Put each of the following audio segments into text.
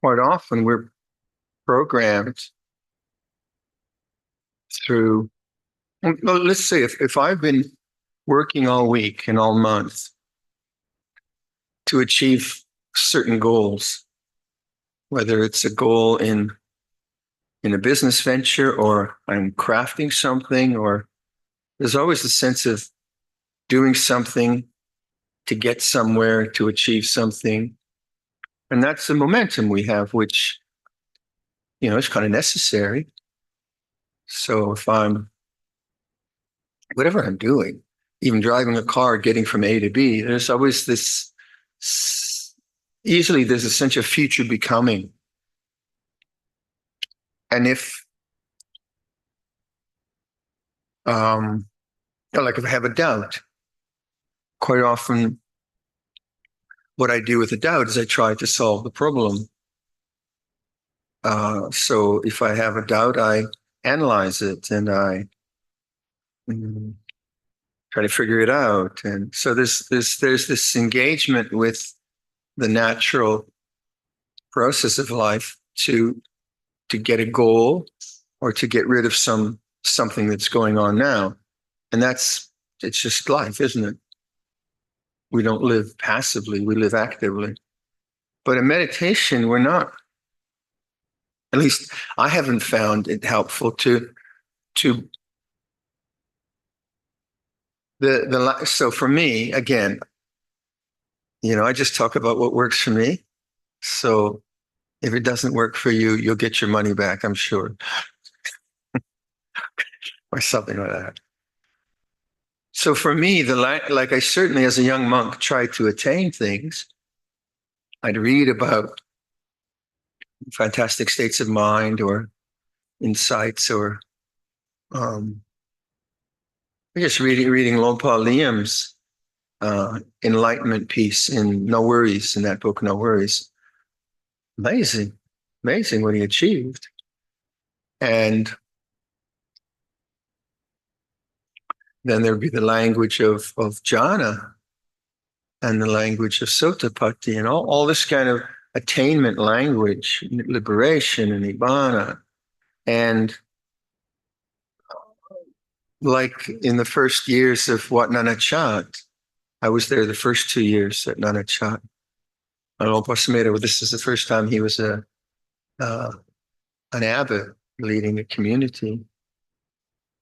quite often we're programmed through, well, let's say if I've been working all week and all month to achieve certain goals, whether it's a goal in a business venture or I'm crafting something, or there's always a sense of doing something to get somewhere, to achieve something. And that's the momentum we have, which, is kind of necessary. So if whatever I'm doing, even driving a car, getting from A to B, there's always easily there's a sense of future becoming. And like if I have a doubt, quite often what I do with a doubt is I try to solve the problem. So if I have a doubt, I analyze it and I try to figure it out. And so there's this engagement with the natural process of life to get a goal or to get rid of something that's going on now. And it's just life, isn't it? We don't live passively, we live actively. But in meditation, we're not, at least I haven't found it helpful to so for me, again, I just talk about what works for me. So if it doesn't work for you, you'll get your money back, I'm sure. Or something like that. So for me, like I certainly as a young monk tried to attain things. I'd read about fantastic states of mind or insights, or just reading Luangpor Liam's enlightenment piece in No Worries, in that book, No Worries. Amazing what he achieved. And then there'd be the language of jhana and the language of Sotapatti and all this kind of attainment language, liberation and nibbana. And like in the first years of Wat Nanachat, I was there the first 2 years at Nanachat. This is the first time he was an abbot leading a community.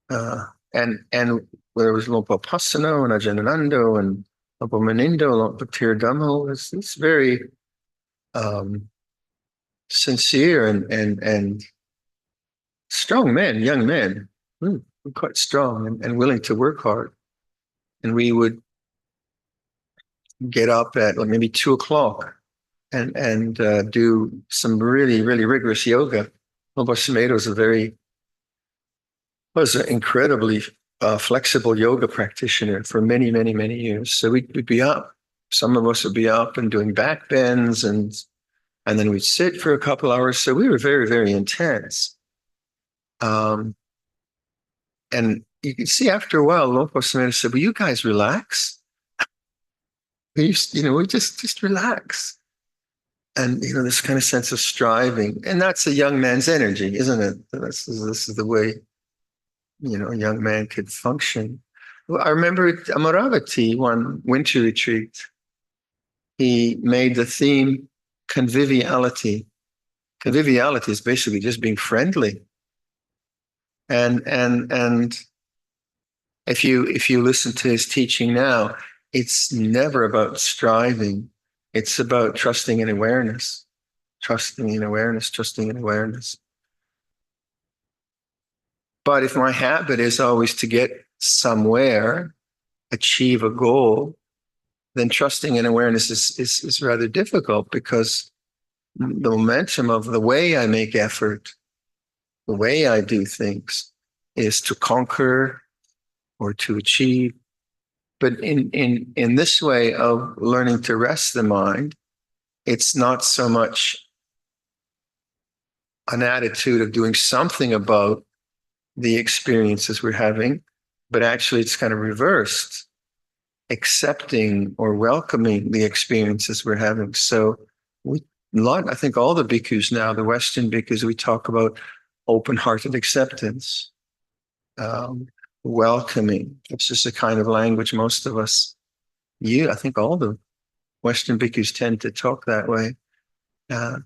And there was Luangpor Pasano and Ajananando and Luangpor Manindo, Luangpor Viradhammo. It's very sincere and strong men, young men, quite strong and willing to work hard. And we would get up at like maybe 2:00 and do some really, really rigorous yoga. Luangpor Sumedho was an incredibly flexible yoga practitioner for many, many, many years. So we'd be up. Some of us would be up and doing back bends, and then we'd sit for a couple hours. So we were very, very intense. And you can see after a while, Luangpor Sumedho said, "Will you guys relax? We just relax." And this kind of sense of striving, and that's a young man's energy, isn't it? This is the way a young man could function. Well, I remember at Amaravati, one winter retreat, he made the theme conviviality. Conviviality is basically just being friendly. And if you listen to his teaching now, it's never about striving. It's about trusting in awareness, trusting in awareness, trusting in awareness. But if my habit is always to get somewhere, achieve a goal, then trusting in awareness is rather difficult, because the momentum of the way I make effort, the way I do things, is to conquer or to achieve. But in this way of learning to rest the mind, it's not so much an attitude of doing something about the experiences we're having, but actually it's kind of reversed, accepting or welcoming the experiences we're having. So lot, I think all the bhikkhus now, the Western bhikkhus, we talk about open-hearted acceptance, um, welcoming. It's just a kind of language most of us use. I think all the Western bhikkhus tend to talk that way. Uh,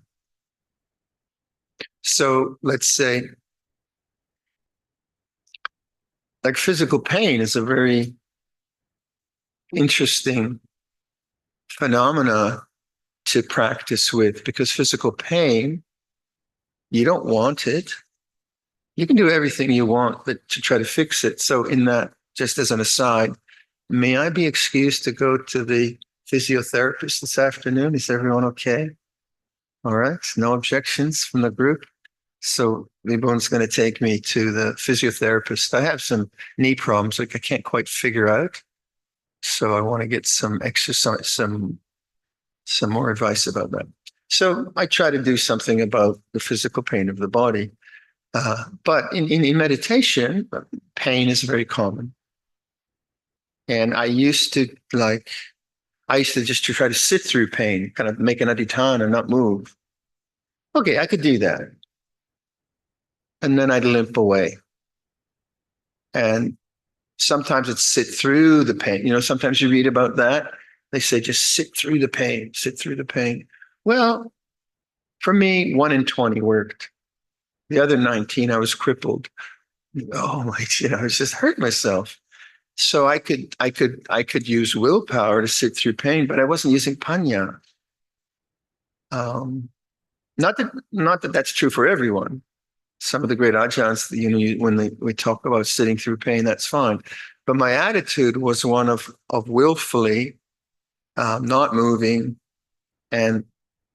so let's say, like physical pain is a very interesting phenomena to practice with, because physical pain, you don't want it. You can do everything you want but to try to fix it. So in that, just as an aside, may I be excused to go to the physiotherapist this afternoon? Is everyone okay? All right, no objections from the group. So Vibhu's going to take me to the physiotherapist. I have some knee problems like I can't quite figure out. So I want to get some exercise, some more advice about that. So I try to do something about the physical pain of the body. But in meditation, pain is very common. And I used to just to try to sit through pain, kind of make an adhitthana and not move. Okay, I could do that. And then I'd limp away. And sometimes it's sit through the pain. You know, sometimes you read about that. They say just sit through the pain, sit through the pain. Well, for me, 1 in 20 worked. The other 19, I was crippled. Oh my, I was just hurt myself. So I could use willpower to sit through pain, but I wasn't using panya. Not that that's true for everyone. Some of the great ajahns, when we talk about sitting through pain, that's fine. But my attitude was one of willfully not moving and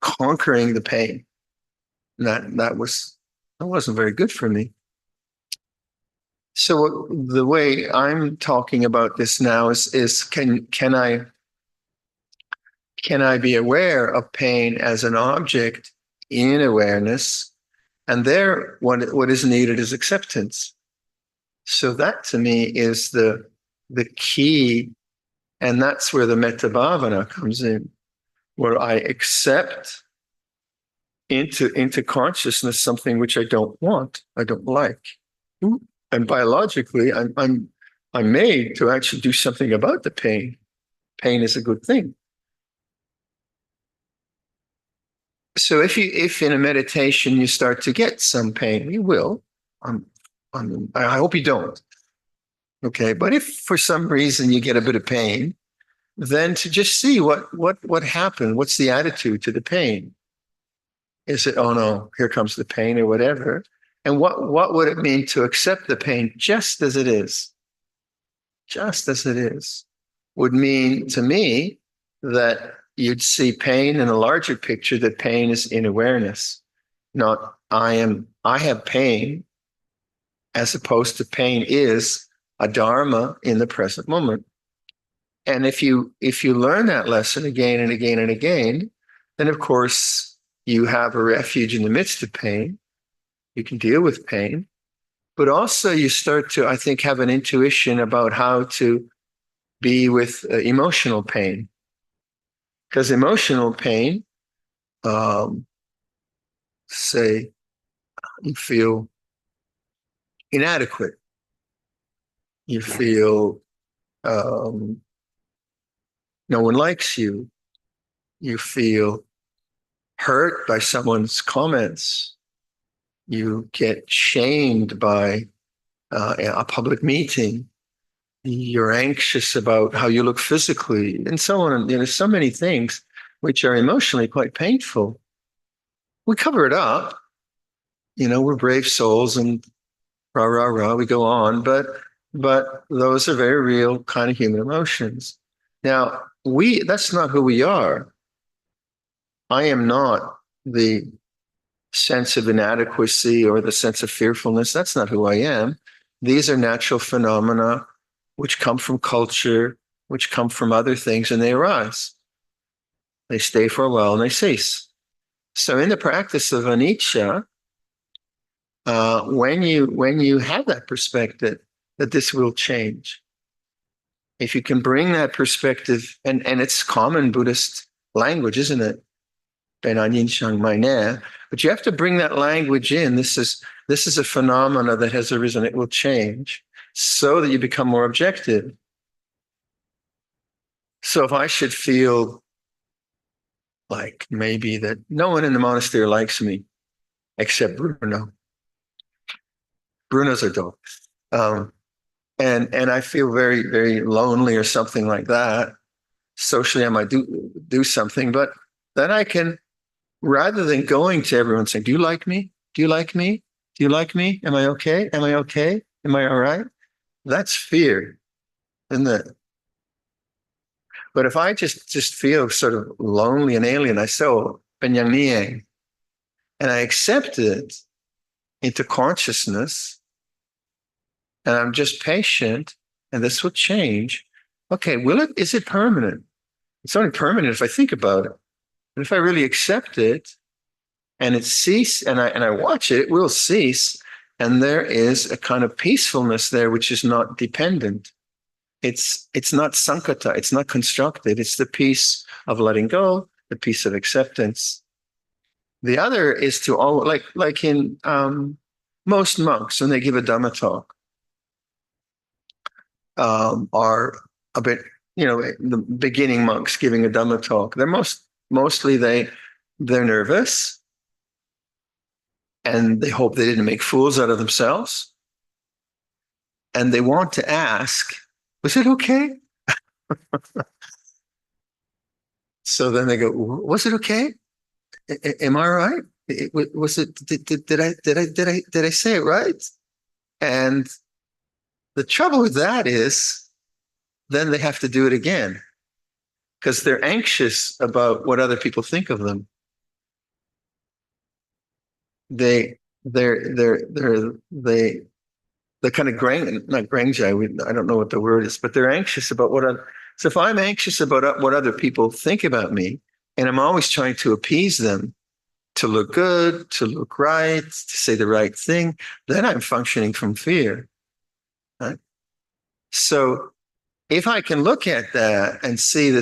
conquering the pain. That wasn't very good for me. So the way I'm talking about this now is can I be aware of pain as an object in awareness? And there, what is needed is acceptance. So that to me is the key, and that's where the metta bhavana comes in, where I accept into consciousness something which I don't want, I don't like. And biologically, I'm made to actually do something about the pain. Pain is a good thing. So if in a meditation you start to get some pain, you will. I hope you don't. Okay, but if for some reason you get a bit of pain, then to just see what happened. What's the attitude to the pain? Is it, oh no, here comes the pain or whatever? And what would it mean to accept the pain just as it is? Just as it is would mean to me that you'd see pain in a larger picture, that pain is in awareness, not I have pain, as opposed to pain is a dharma in the present moment. And if you learn that lesson again and again and again, then of course you have a refuge in the midst of pain. You can deal with pain, but also you start to, I think, have an intuition about how to be with emotional pain. Because emotional pain, say you feel inadequate, you feel no one likes you, you feel hurt by someone's comments, you get shamed by a public meeting, you're anxious about how you look physically, and so on. And there's so many things which are emotionally quite painful. We cover it up. We're brave souls and rah, rah, rah, we go on, but those are very real kind of human emotions. Now, that's not who we are. I am not the sense of inadequacy or the sense of fearfulness. That's not who I am. These are natural phenomena which come from culture, which come from other things, and they arise. They stay for a while and they cease. So in the practice of anicca, when you have that perspective that this will change, if you can bring that perspective, and it's common Buddhist language, isn't it? But you have to bring that language in. This is a phenomena that has arisen. It will change so that you become more objective. So if I should feel like maybe that no one in the monastery likes me except Bruno. Bruno's a dog. And I feel very, very lonely or something like that. Socially, I might do something, but then I can, rather than going to everyone saying, "Do you like me? Do you like me? Do you like me? Am I okay? Am I okay? Am I all right?" That's fear, isn't it? But if I just feel sort of lonely and alien, I say, "Oh, penyang nieng," and I accept it into consciousness, and I'm just patient, and this will change. Okay, will it? Is it permanent? It's only permanent if I think about it. But if I really accept it and it cease, and I watch it, it will cease. And there is a kind of peacefulness there which is not dependent. It's not sankata, it's not constructed. It's the peace of letting go, the peace of acceptance. The other is to all like in most monks when they give a Dhamma talk, are a bit, the beginning monks giving a Dhamma talk. Mostly they're nervous and they hope they didn't make fools out of themselves. And they want to ask, "Was it okay?" So then they go, "Was it okay? Am I right? Was it? Did I say it right?" And the trouble with that is, then they have to do it again because they're anxious about what other people think of them. They're kind of not grangei. I don't know what the word is, but they're anxious about so if I'm anxious about what other people think about me, and I'm always trying to appease them, to look good, to look right, to say the right thing, then I'm functioning from fear. Right? So if I can look at that and see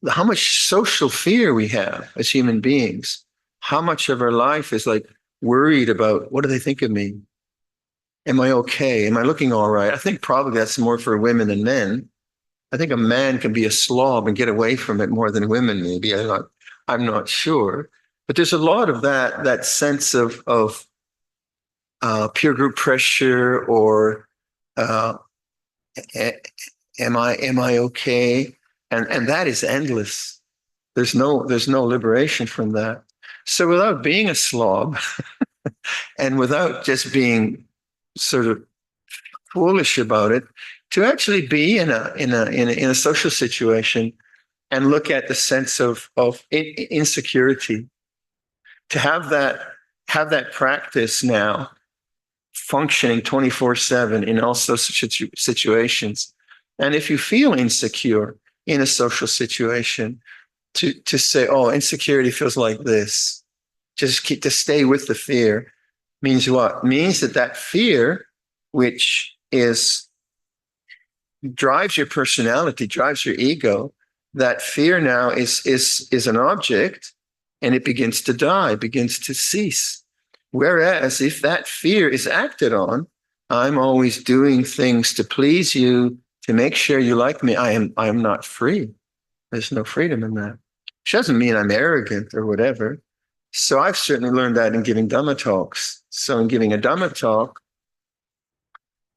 how much social fear we have as human beings, how much of our life is like worried about what do they think of me? Am I okay? Am I looking all right? I think probably that's more for women than men. I think a man can be a slob and get away from it more than women, maybe. I'm not sure. But there's a lot of that sense of peer group pressure or am I okay? And that is endless. There's no liberation from that. So without being a slob and without just being sort of foolish about it, to actually be in a social situation and look at the sense of insecurity, to have that practice now functioning 24/7 in all such situations. And if you feel insecure in a social situation, to say, "Oh, insecurity feels like this," to stay with the fear means what? Means that fear, which drives your personality, drives your ego, that fear now is an object, and it begins to die, begins to cease. Whereas if that fear is acted on, I'm always doing things to please you, to make sure you like me, I am not free. There's no freedom in that. Which doesn't mean I'm arrogant or whatever. So I've certainly learned that in giving Dhamma talks. So in giving a Dhamma talk,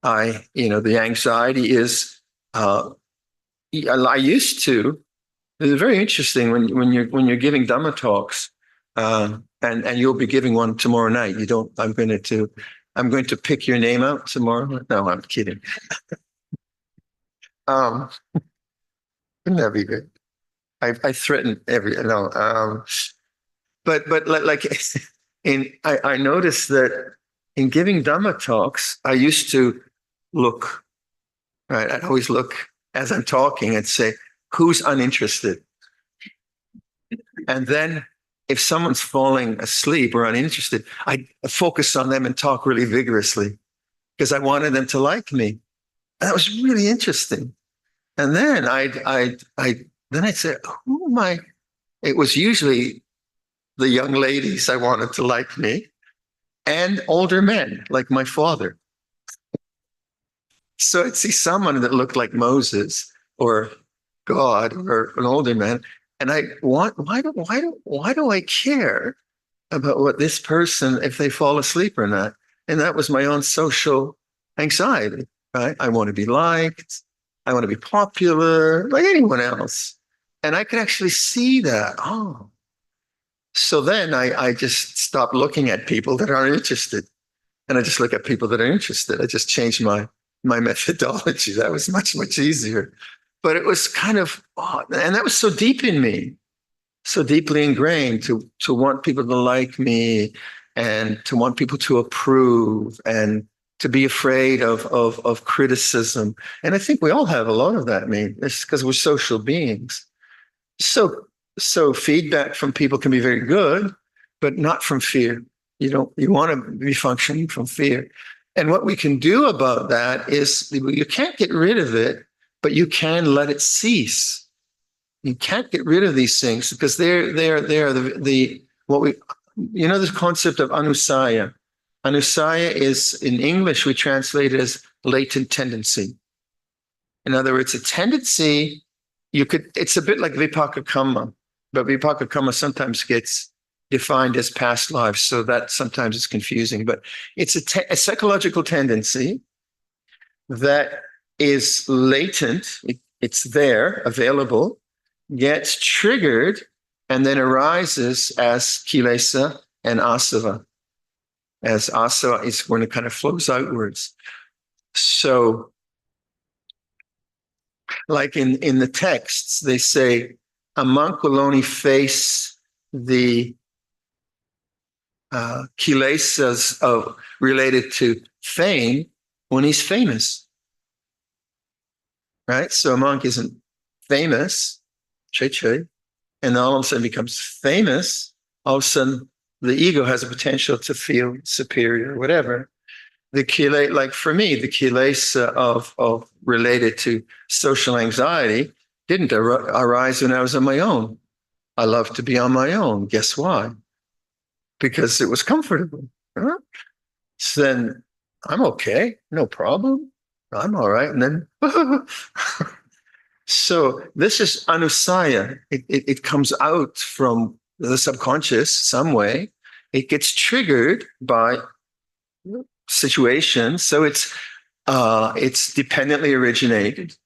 the anxiety is, I used to. It's very interesting when you're giving Dhamma talks, and you'll be giving one tomorrow night. I'm going to pick your name out tomorrow. No, I'm kidding. Wouldn't that be good? I threaten no. But like I noticed that in giving Dhamma talks, I used to look, right. I'd always look as I'm talking and say, "Who's uninterested?" And then if someone's falling asleep or uninterested, I focus on them and talk really vigorously because I wanted them to like me. And that was really interesting. And then I'd say, "Who am I? it was usually the young ladies I wanted to like me and older men like my father. So I'd see someone that looked like Moses or God or an older man, and I want why do I care about what this person if they fall asleep or not? And that was my own social anxiety. Right? I want to be liked. I want to be popular like anyone else. And I could actually see that. Oh, so then I just stopped looking at people that aren't interested, and I just look at people that are interested. I just changed my methodology. That was much easier. But it was kind of odd, and that was so deep in me, so deeply ingrained to want people to like me and to want people to approve and to be afraid of criticism. And I think we all have a lot of that. I mean, it's because we're social beings. So so feedback from people can be very good, but not from fear. You want to be functioning from fear. And what we can do about that is you can't get rid of it, but you can let it cease. You can't get rid of these things because they're the what we this concept of anusaya. Anusaya is in English we translate it as latent tendency. In other words, a tendency it's a bit like vipaka karma, but vipaka karma sometimes gets defined as past lives, so that sometimes it's confusing. But it's a psychological tendency that is latent. It's there, available, gets triggered, and then arises as kilesa and asava. As asava is when it kind of flows outwards. So, like in the texts, they say a monk will only face the kilesas related to fame when he's famous, right? So a monk isn't famous, and all of a sudden becomes famous. All of a sudden, the ego has a potential to feel superior, whatever. Like for me, the kilesa of related to social anxiety didn't arise when I was on my own. I love to be on my own. Guess why? Because it was comfortable. Huh? So then I'm okay, no problem. I'm all right. And then, so this is anusaya. It comes out from the subconscious some way. It gets triggered by situations. So it's dependently originated.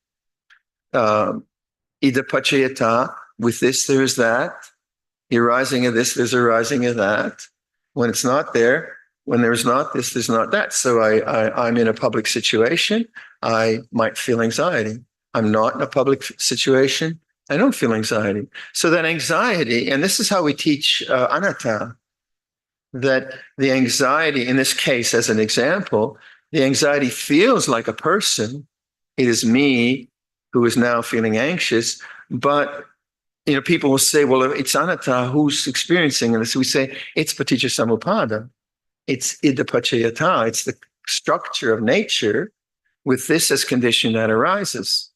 Ida pachayata, with this, there's that. The arising of this, there's a rising of that. When it's not there, when there's not this, there's not that. So I'm in a public situation, I might feel anxiety. I'm not in a public situation, I don't feel anxiety. So that anxiety, and this is how we teach anatta, that the anxiety, in this case, as an example, the anxiety feels like a person. It is me who is now feeling anxious, but people will say, well, it's anatta who's experiencing this. We say, it's paticca samuppada. It's idapachayata. It's the structure of nature with this as condition that arises.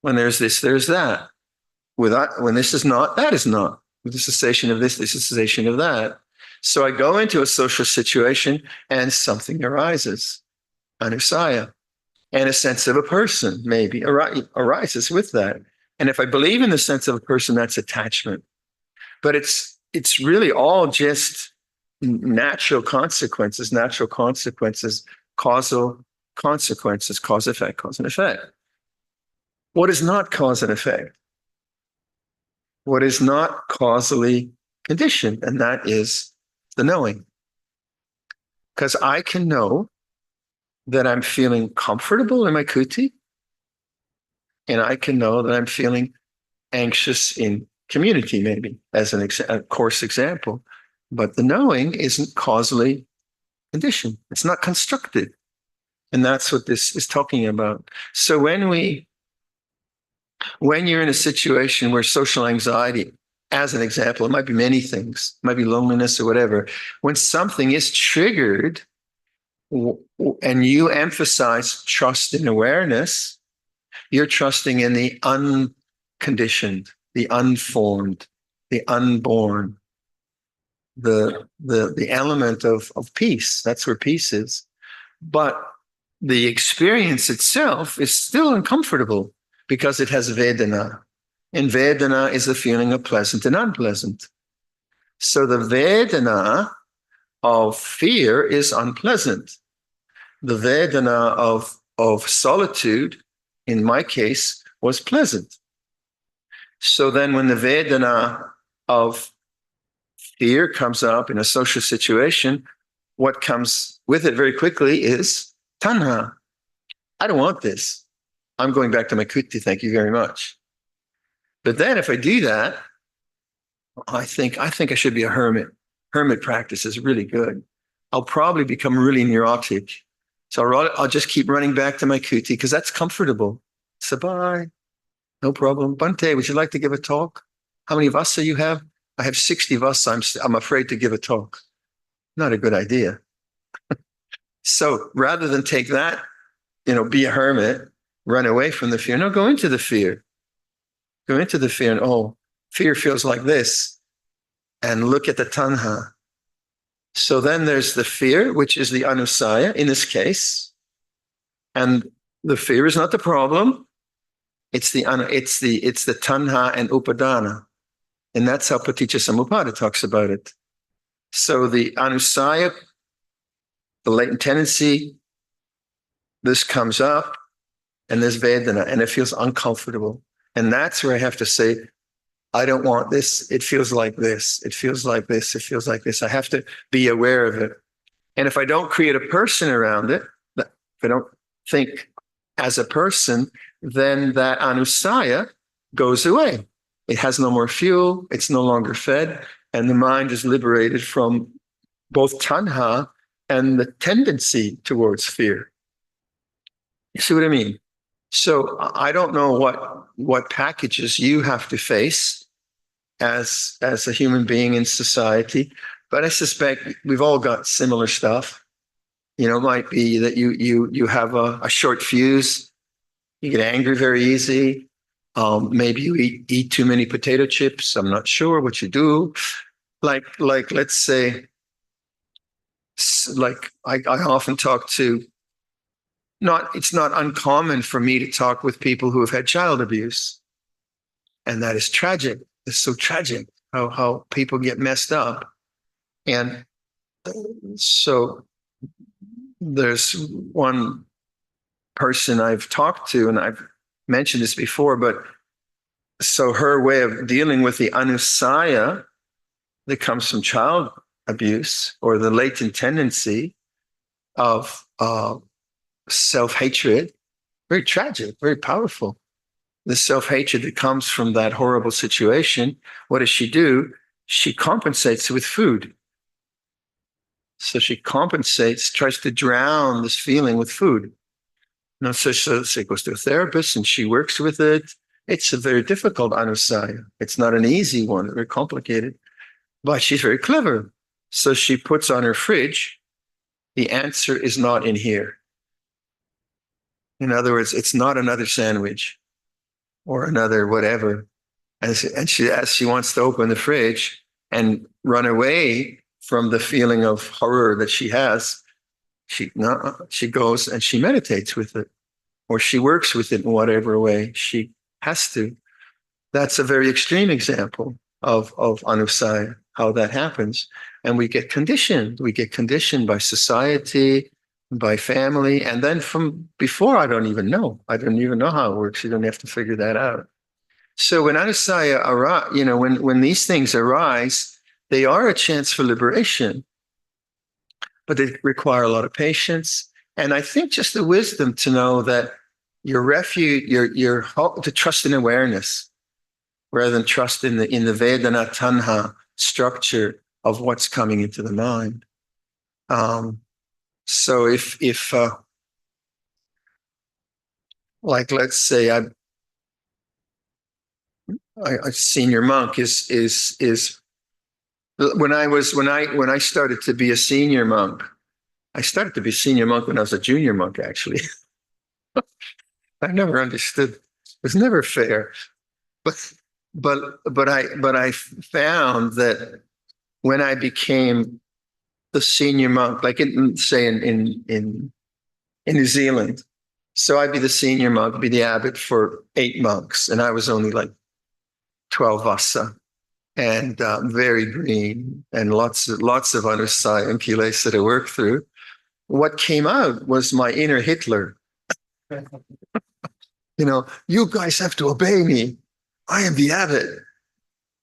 When there's this, there's that. When this is not, that is not. With the cessation of this is the cessation of that. So I go into a social situation and something arises, anusaya, and a sense of a person maybe arises with that. And if I believe in the sense of a person, that's attachment. But it's really all just natural consequences, causal consequences, cause and effect. What is not cause and effect? What is not causally conditioned? And that is the knowing. Because I can know that I'm feeling comfortable in my kuti, and I can know that I'm feeling anxious in community, maybe as a coarse example. But the knowing isn't causally conditioned. It's not constructed. And that's what this is talking about. So when you're in a situation where social anxiety, as an example, it might be many things, it might be loneliness or whatever. When something is triggered and you emphasize trust and awareness, you're trusting in the unconditioned, the unformed. the unborn, the element of peace. That's where peace is. But the experience itself is still uncomfortable because it has Vedana. And Vedana is the feeling of pleasant and unpleasant. So the Vedana of fear is unpleasant. The Vedana of solitude, in my case, was pleasant. So then when the Vedana of fear comes up in a social situation, what comes with it very quickly is tanha. I don't want this. I'm going back to my kuti. Thank you very much. But then if I do that, I think I should be a hermit. Hermit practice is really good. I'll probably become really neurotic. So I'll just keep running back to my kuti because that's comfortable. So bye. No problem. Bante, would you like to give a talk? How many vassa you have? I have 60 vassa. I'm afraid to give a talk. Not a good idea. So rather than take that, be a hermit, run away from the fear. No, go into the fear. Go into the fear and, fear feels like this. And look at the tanha. So then there's the fear, which is the anusaya in this case. And the fear is not the problem. It's the tanha and upadana. And that's how Paticca Samuppada talks about it. So the anusaya, the latent tendency, this comes up, and there's Vedana, and it feels uncomfortable. And that's where I have to say, I don't want this. It feels like this. It feels like this. It feels like this. I have to be aware of it. And if I don't create a person around it, if I don't think as a person, then that anusaya goes away. It has no more fuel. It's no longer fed. And the mind is liberated from both tanha and the tendency towards fear. You see what I mean? So I don't know what packages you have to face as a human being in society, but I suspect we've all got similar stuff. It might be that you have a short fuse, you get angry very easy. Maybe you eat too many potato chips. I'm not sure what you do. Like let's say, like I often talk to. It's not uncommon for me to talk with people who have had child abuse. And that is tragic. It's so tragic how people get messed up. And so there's one person I've talked to, and I've mentioned this before, but so her way of dealing with the anusaya that comes from child abuse or the latent tendency of self-hatred, very tragic, very powerful. The self-hatred that comes from that horrible situation, what does she do? She compensates with food. So she compensates, tries to drown this feeling with food. So she goes to a therapist and she works with it. It's a very difficult anusaya. It's not an easy one, very complicated, but she's very clever. So she puts on her fridge, the answer is not in here. In other words, it's not another sandwich or another whatever. And as she wants to open the fridge and run away from the feeling of horror that she has, she goes and she meditates with it, or she works with it in whatever way she has to. That's a very extreme example of anusaya, how that happens. And we get conditioned. We get conditioned by society, by family, and then from before, I don't even know. I don't even know how it works. You don't have to figure that out. So when anusaya arise, when these things arise, they are a chance for liberation, but they require a lot of patience. And I think just the wisdom to know that your refuge, your hope, to trust in awareness rather than trust in the Vedana tanha structure of what's coming into the mind. So if like let's say a senior monk is when I started to be a senior monk, I started to be a senior monk when I was a junior monk, actually. I never understood. It was never fair. But but I found that when I became the senior monk, like say in New Zealand, so I'd be the senior monk, be the abbot for 8 monks, and I was only like 12 vasa, and very green, and lots of other and kilesa to work through. What came out was my inner Hitler. You guys have to obey me. I am the abbot.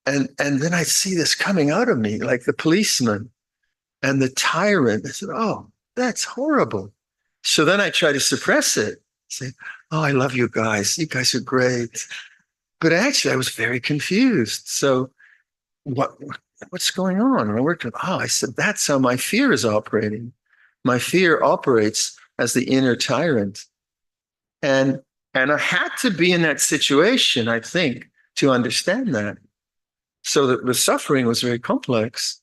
And then I see this coming out of me, like the policeman and the tyrant. I said, oh, that's horrible. So then I try to suppress it. Say, oh, I love you guys. You guys are great. But actually, I was very confused. So what's going on? And I worked with, I said, that's how my fear is operating. My fear operates as the inner tyrant. And I had to be in that situation, I think, to understand that. So the suffering was very complex.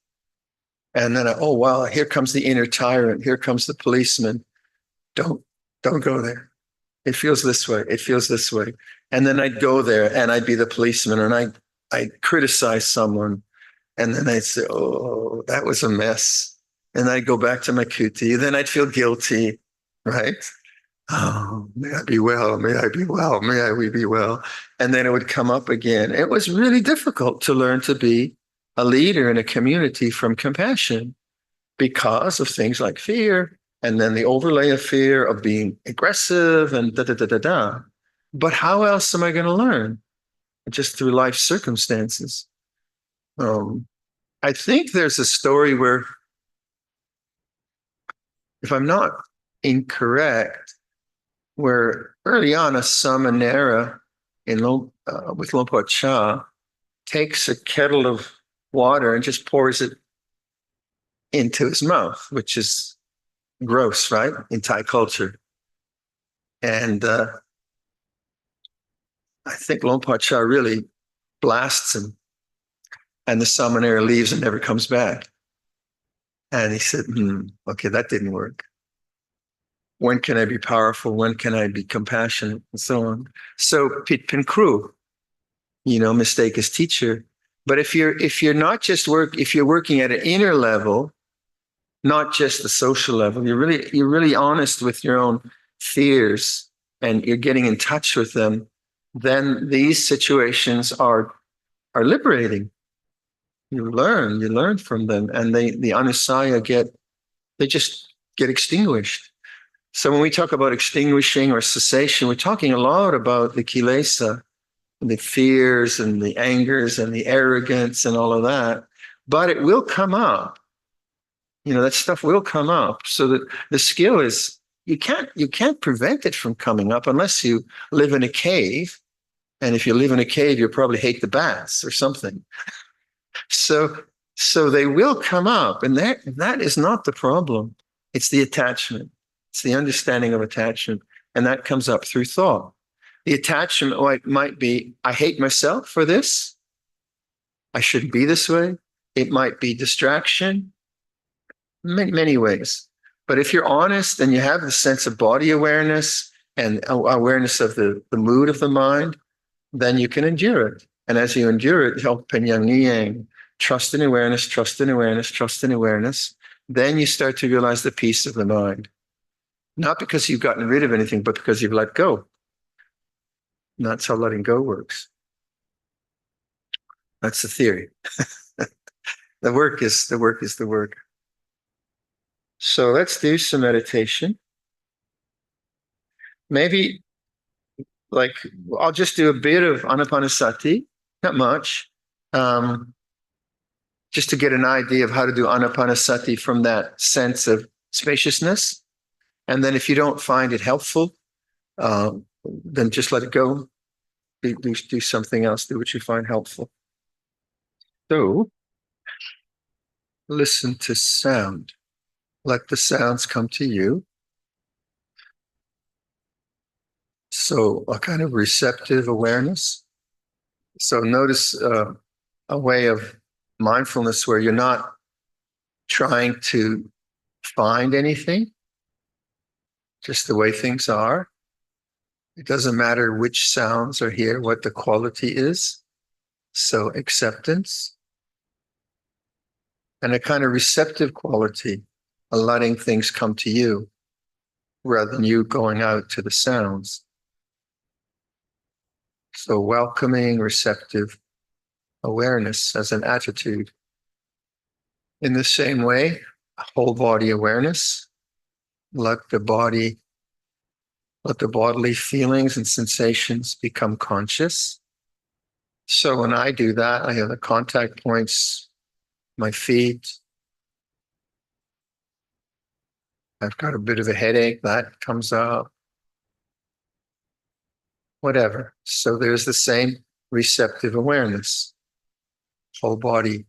And then, oh, wow, here comes the inner tyrant. Here comes the policeman. Don't go there. It feels this way. It feels this way. And then I'd go there and I'd be the policeman, and I'd criticize someone. And then I'd say, oh, that was a mess. And I'd go back to my kuti. Then I'd feel guilty, right? Oh, may I be well, may I be well, may I we be well. And then it would come up again. It was really difficult to learn to be a leader in a community from compassion because of things like fear, and then the overlay of fear of being aggressive and da da da da da. But how else am I going to learn? Just through life circumstances. I think there's a story where, if I'm not incorrect, where early on a Samanera with Luangpor Cha takes a kettle of water and just pours it into his mouth, which is gross, right? In Thai culture. And I think Luangpor Cha really blasts him, and the Samanera leaves and never comes back. And he said, okay, that didn't work. When can I be powerful? When can I be compassionate? And so on. So Pit Pin Kru, mistake as teacher. But if you're not just if you're working at an inner level, not just the social level, you're really honest with your own fears and you're getting in touch with them, then these situations are liberating. You learn from them, and the anusaya they just get extinguished. So when we talk about extinguishing or cessation, we're talking a lot about the kilesa, the fears and the angers and the arrogance and all of that. But it will come up. That stuff will come up. So that the skill is you can't prevent it from coming up unless you live in a cave. And if you live in a cave, you probably hate the bats or something. So they will come up, and that is not the problem. It's the attachment. It's the understanding of attachment, and that comes up through thought. The attachment might be, I hate myself for this. I shouldn't be this way. It might be distraction, many ways. But if you're honest and you have the sense of body awareness and awareness of the mood of the mind, then you can endure it. And as you endure it, help Penyang Niyang, trust in awareness, trust in awareness, trust in awareness. Then you start to realize the peace of the mind. Not because you've gotten rid of anything, but because you've let go. And that's how letting go works. That's the theory. The work is the work. So let's do some meditation. Maybe I'll just do a bit of Anapanasati, not much, just to get an idea of how to do Anapanasati from that sense of spaciousness. And then if you don't find it helpful, then just let it go. Do something else. Do what you find helpful. So listen to sound. Let the sounds come to you. So a kind of receptive awareness. So notice a way of mindfulness where you're not trying to find anything, just the way things are. It doesn't matter which sounds are here, what the quality is. So acceptance and a kind of receptive quality, of letting things come to you rather than you going out to the sounds. So welcoming, receptive awareness as an attitude. In the same way, whole body awareness, let the bodily feelings and sensations become conscious. So when I do that, I have the contact points, my feet. I've got a bit of a headache, that comes up. Whatever. So there's the same receptive awareness, whole body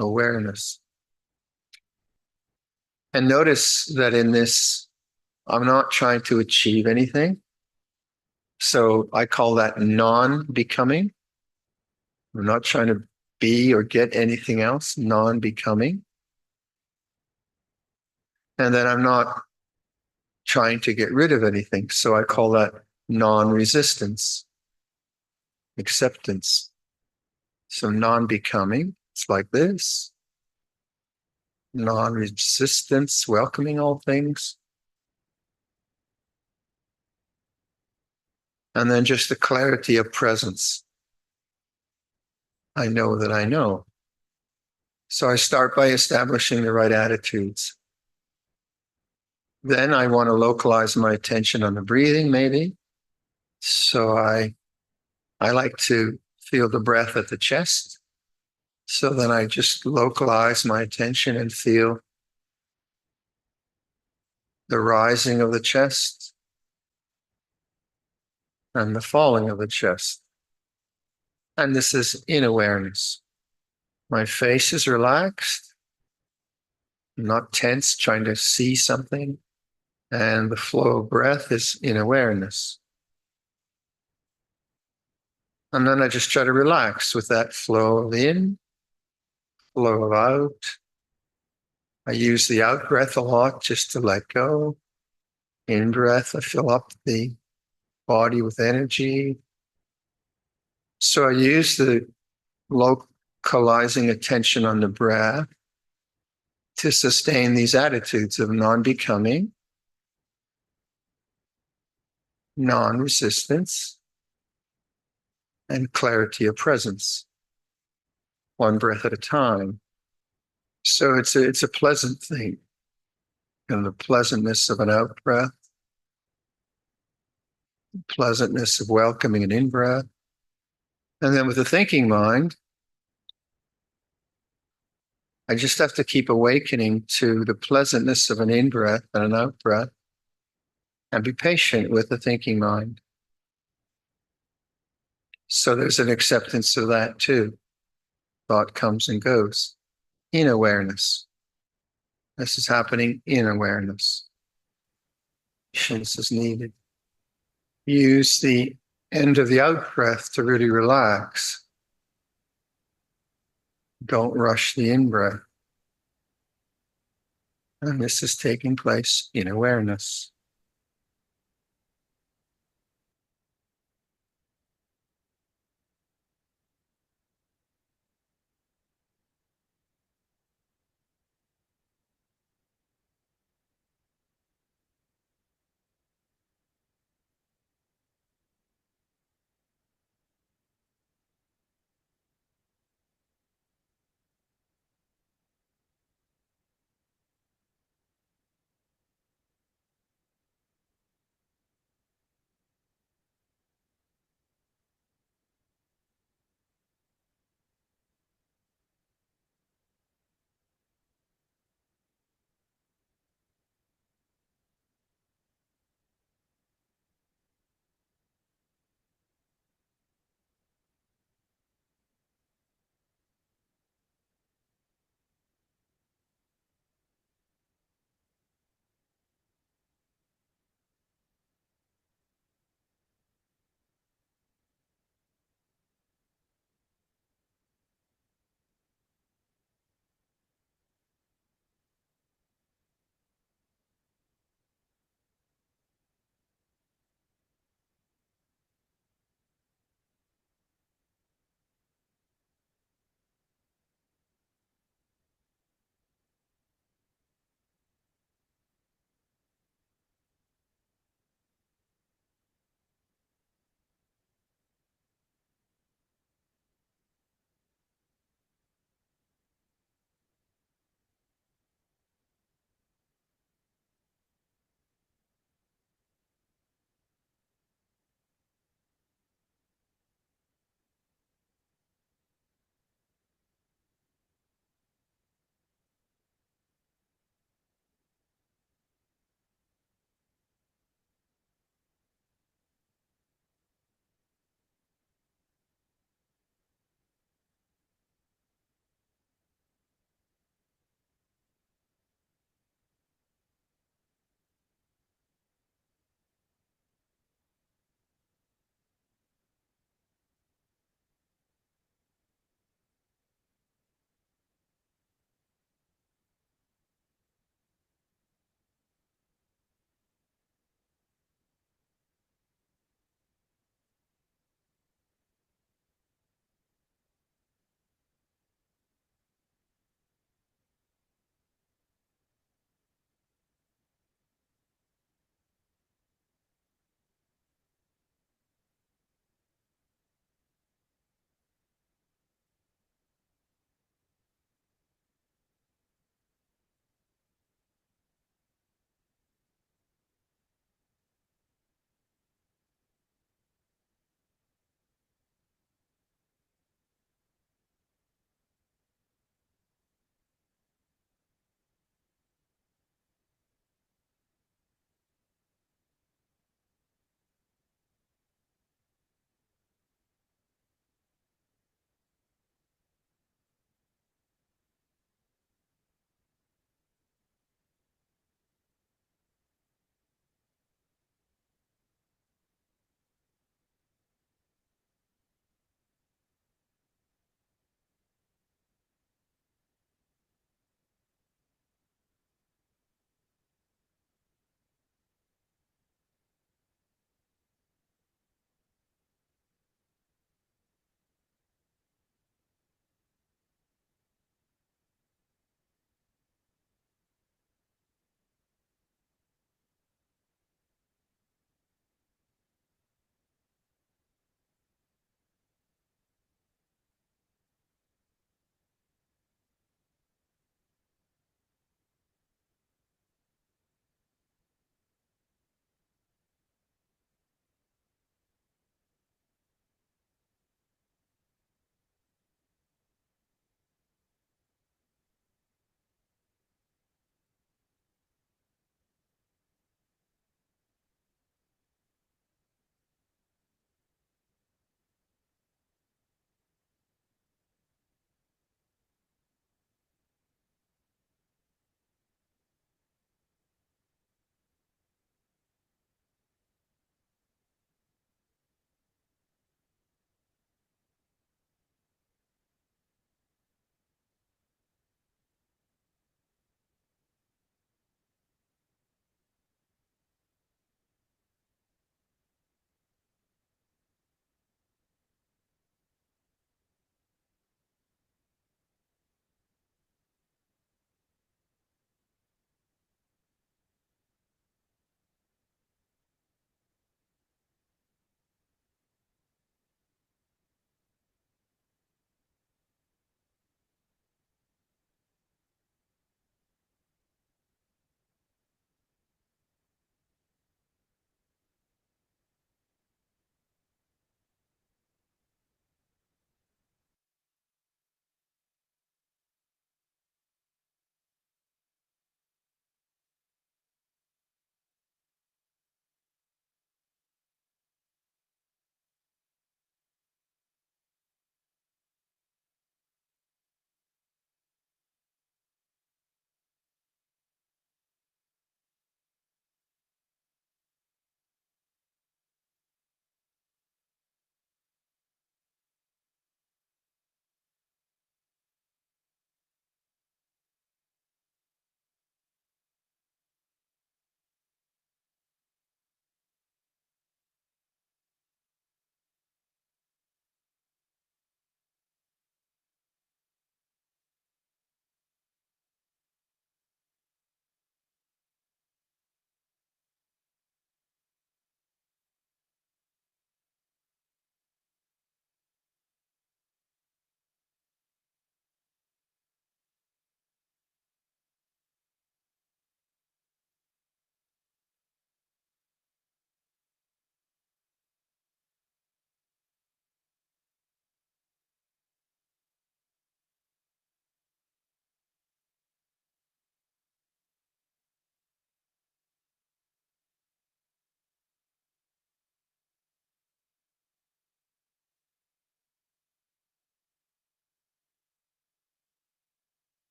awareness. And notice that in this, I'm not trying to achieve anything. So I call that non-becoming. I'm not trying to be or get anything else, non-becoming. And then I'm not trying to get rid of anything. So I call that non-resistance, acceptance. So non-becoming, it's like this. Non-resistance, welcoming all things. And then just the clarity of presence. I know that I know. So I start by establishing the right attitudes. Then I want to localize my attention on the breathing, maybe. So I like to feel the breath at the chest. So then I just localize my attention and feel the rising of the chest and the falling of the chest. And this is in awareness. My face is relaxed, not tense, trying to see something. And the flow of breath is in awareness. And then I just try to relax with that flow of in, flow of out. I use the out breath a lot just to let go. In breath, I fill up the body with energy. So I use the localizing attention on the breath to sustain these attitudes of non-becoming, non-resistance, and clarity of presence, one breath at a time. So it's a pleasant thing, and the pleasantness of an out breath, pleasantness of welcoming an in breath. And then with the thinking mind, I just have to keep awakening to the pleasantness of an in breath and an out breath, and be patient with the thinking mind. So there's an acceptance of that too. Thought comes and goes in awareness. This is happening in awareness. Patience is needed. Use the end of the out breath to really relax. Don't rush the in breath. And this is taking place in awareness.